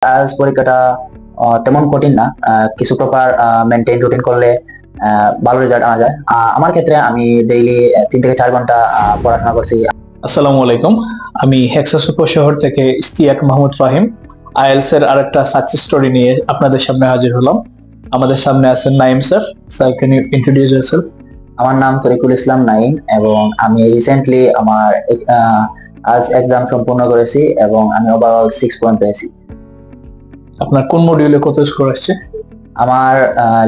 আজ পরীক্ষাটা তেমন কঠিন না। কিছু প্রপার মেনটেন রুটিন করলে ভালো রেজাল্ট আনা যায়। আমার ক্ষেত্রে আমি ডেইলি 3 থেকে 4 ঘন্টা পড়াশোনা করছি। আসসালামু আলাইকুম, আমি হেক্সাস শহর থেকে ইস্তিয়াক মাহমুদ ফাহিম আইএলস এর আরেকটা সাকসেস স্টোরি নিয়ে আপনাদের সামনে হাজির হলাম। আমাদের সামনে আছেন Naim sir. Sir, can you introduce yourself? আমার নাম তরিকুল ইসলাম নাইম এবং আমি রিসেন্টলি আমার আজ এক্সাম সম্পূর্ণ করেছি এবং আমি ওভারঅল 6 পয়েন্ট পেয়েছি। আপনার কোন মডিউলে কত স্কোর আসছে? আমার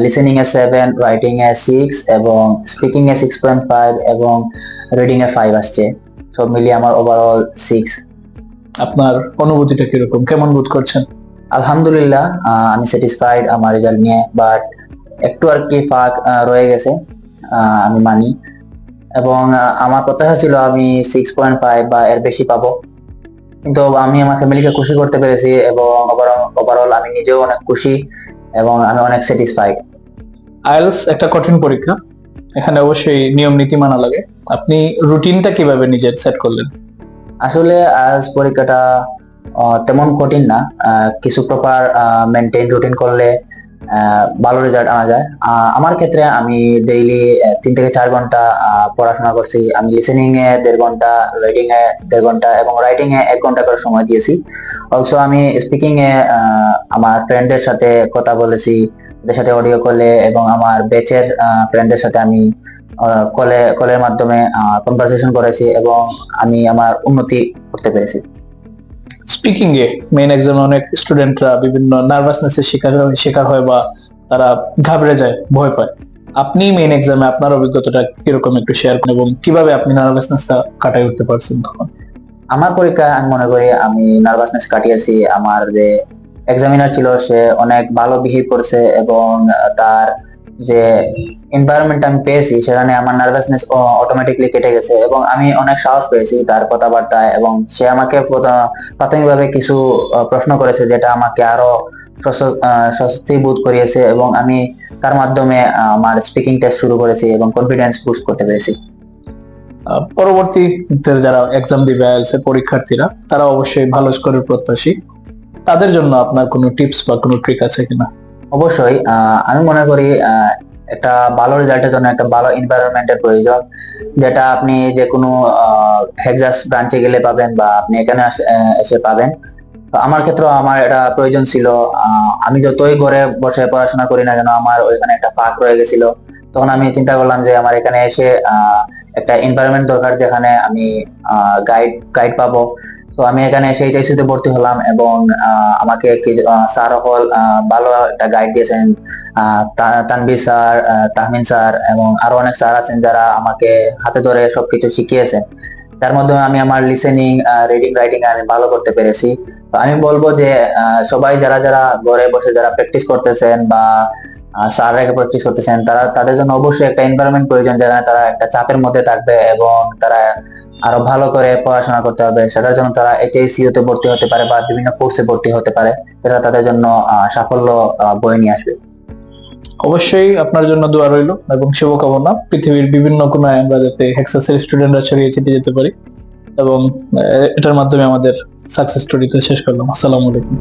লিসেনিং এ 7, রাইটিং এ 6 এবং স্পিকিং এ 6.5 এবং রিডিং এ 5 আসছে। সব মিলিয়ে আমার ওভারঅল 6। আপনার অনুভূতিটা কিরকম, কেমন বোধ করছেন? আলহামদুলিল্লাহ, আমি স্যাটিসফাইড আমার রেজাল্ট নিয়ে, বাট একটু আর কি ফাঁক রয়ে গেছে, আমি মানি। এবং আমার প্রত্যাশা ছিল আমি 6.5 বা এর বেশি পাবো, কিন্তু আমি আমার ফ্যামিলিকে খুশি করতে পেরেছি এবং ওভারঅল আমি নিজেও অনেক খুশি এবং আমি অনেক স্যাটিসফাইড। আইএলস একটা কঠিন পরীক্ষা, এখানে অবশ্যই নিয়ম নীতি মানা লাগে। আপনি রুটিনটা কিভাবে নিজের সেট করলেন? আসলে আজ পরীক্ষাটা তেমন কঠিন না। কিছু প্রপার মেনটেন রুটিন করলে ভালো রেজাল্ট আনা যায়। আমার ক্ষেত্রে আমি ডেইলি 3 থেকে 4 ঘন্টা পড়াশোনা করছি। আমি লিসেনিং এ 1.5 ঘন্টা, রিডিং এ 1.5 ঘন্টা এবং রাইটিং এ 1 ঘন্টা করে সময় দিয়েছি। অলসো আমি স্পিকিং এ আমার ফ্রেন্ডদের সাথে কথা বলেছি, ওদের সাথে অডিও কলে এবং আমার ব্যাচের ফ্রেন্ডদের সাথে আমি কলের মাধ্যমে কনভারসেশন করেছি এবং আমি আমার উন্নতি করতে পেরেছি। স্পিকিং এ মেইন এক্সামে অনেক স্টুডেন্টরা বিভিন্ন নার্ভাসনেসের শিকার হয় বা তারা ঘাবড়ে যায়, ভয় পায়। আপনি মেইন এক্সামে আপনার অভিজ্ঞতাটা কিরকম একটু শেয়ার করুন এবং কিভাবে আপনি নার্ভাসনেসটা কাটাই উঠতে পারছেন তখন? আমার পরীক্ষায় আমি মনে করি আমি নার্ভাসনেস কাটিয়েছি। আমার যে এক্সামিনার ছিল সে অনেক ভালো বিহেভ করছে এবং তার যে এনভায়রনমেন্ট আমি পেয়েছি সেখানে আমার নার্ভাসনেস অটোমেটিকলি কেটে গেছে এবং আমি অনেক সাহস পেয়েছি তার কথাবার্তায়। এবং সে আমাকে প্রাথমিকভাবে কিছু প্রশ্ন করেছে যেটা আমাকে আরো স্বস্তি বোধ করিয়েছে এবং আমি তার মাধ্যমে আমার স্পিকিং টেস্ট শুরু করেছি এবং কনফিডেন্স বুস্ট করতে পেরেছি। পরবর্তীতে যারা এক্সাম দিবে আইএলস এর পরীক্ষার্থীরা, তারা অবশ্যই ভালো স্কোরের প্রত্যাশী। তাদের জন্য আপনার কোনো টিপস বা কোনো ট্রিক আছে কিনা? অবশ্যই, আমি মনে করি একটা ভালো রেজাল্টের জন্য একটা ভালো এনভায়রনমেন্টের প্রয়োজন, যেটা আপনি যে কোনো হেক্সাস ব্রাঞ্চে গেলে পাবেন বা আপনি এখানে এসে পাবেন। তো আমার ক্ষেত্রে আমার এটা প্রয়োজন ছিল। আমি যতই ঘরে বসে পড়াশোনা করি না কেন, আমার ওইখানে একটা ফাঁক রয়ে গেছিল। তখন আমি চিন্তা করলাম যে আমার এখানে এসে একটা এনভায়রনমেন্ট দরকার যেখানে আমি গাইড পাবো। তো আমি এখানে সেই চাইসিতে ভর্তি হলাম এবং আমাকে স্যার হল ভালো একটা গাইড দিয়েছেন। তানভীর স্যার, তাহমিন স্যার এবং আরো অনেক স্যার আছেন যারা আমাকে হাতে ধরে সবকিছু শিখিয়েছেন। তার মাধ্যমে আমি আমার লিসেনিং, রিডিং, রাইটিং আমি ভালো করতে পেরেছি। তো আমি বলবো যে সবাই যারা যারা ঘরে বসে যারা প্র্যাকটিস করতেছেন বা স্যার রেখে প্র্যাকটিস করতেছেন, তাদের জন্য অবশ্যই একটা এনভায়রনমেন্ট প্রয়োজন যেখানে তারা একটা চাপের মধ্যে থাকবে এবং তারা আরো ভালো করে পড়াশোনা করতে হবে। সেটার জন্য তারা এইচএসসিও তে ভর্তি হতে পারে বা বিভিন্ন কোর্সে ভর্তি হতে পারে, যেটা তাদের জন্য সাফল্য বয়ে নিয়ে আসবে। অবশ্যই আপনার জন্য দোয়া রইল এবং শুভকামনা। পৃথিবীর বিভিন্ন কোনায় আমরা যাতে হেক্সাসের স্টুডেন্টরা ছড়িয়ে ছিটিয়ে যেতে পারি এবং এটার মাধ্যমে আমাদের সাকসেস স্টোরিটা শেষ করলাম। আসসালামু আলাইকুম।